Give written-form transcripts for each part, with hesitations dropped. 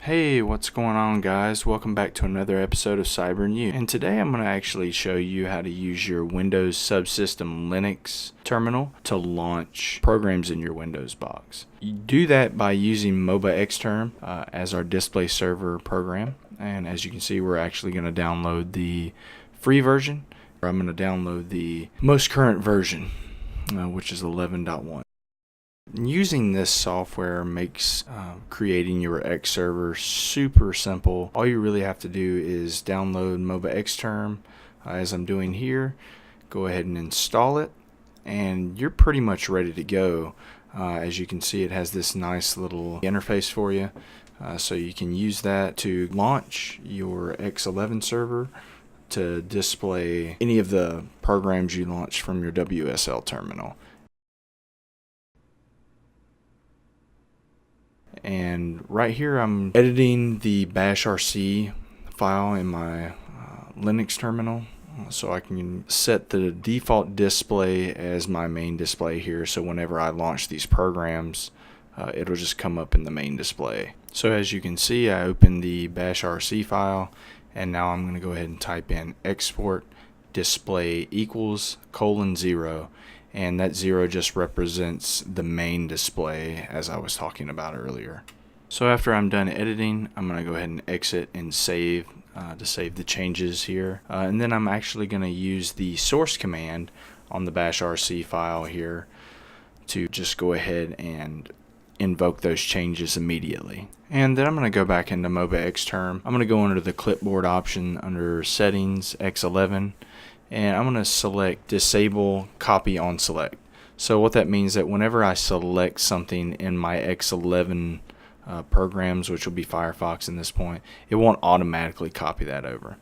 Hey, what's going on, guys? Welcome back to another episode of Cyber and You. And today I'm going to actually show you how to use your Windows Subsystem Linux terminal to launch programs in your Windows box. You do that by using MobaXterm as our display server program. And as you can see, we're actually going to download the free version. I'm going to download the most current version, which is 11.1. Using this software makes creating your X server super simple. All you really have to do is download MobaXterm as I'm doing here. Go ahead and install it, and you're pretty much ready to go. As you can see, it has this nice little interface for you, so you can use that to launch your X11 server to display any of the programs you launched from your WSL terminal. And right here I'm editing the bashrc file in my Linux terminal, so I can set the default display as my main display here, so whenever I launch these programs it'll just come up in the main display. So as you can see, I opened the bashrc file, and now I'm going to go ahead and type in export display equals :0, and that 0 just represents the main display as I was talking about earlier. So after I'm done editing, I'm going to go ahead and exit and save to save the changes here, and then I'm actually going to use the source command on the bashrc file here to just go ahead and invoke those changes immediately. And then I'm going to go back into MobaXterm. I'm going to go under the clipboard option under settings X11, and I'm going to select disable copy on select. So what that means that whenever I select something in my X11 programs, which will be Firefox in this point, it won't automatically copy that over.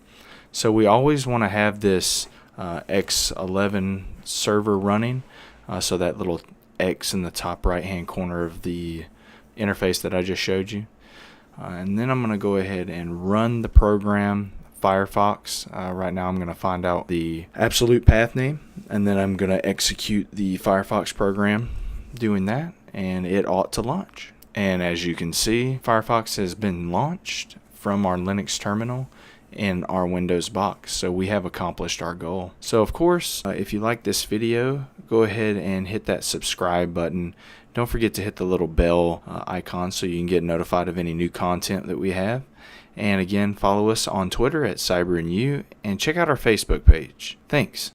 So we always want to have this X11 server running, so that little X in the top right hand corner of the interface that I just showed you. And then I'm going to go ahead and run the program Firefox. Right now I'm going to find out the absolute path name, and then I'm going to execute the Firefox program doing that, and it ought to launch. And as you can see, Firefox has been launched from our Linux terminal in our Windows box, so we have accomplished our goal. So of course, if you like this video, go ahead and hit that subscribe button. Don't forget to hit the little bell icon so you can get notified of any new content that we have. And again, follow us on Twitter at Cyber and You, and check out our Facebook page. Thanks.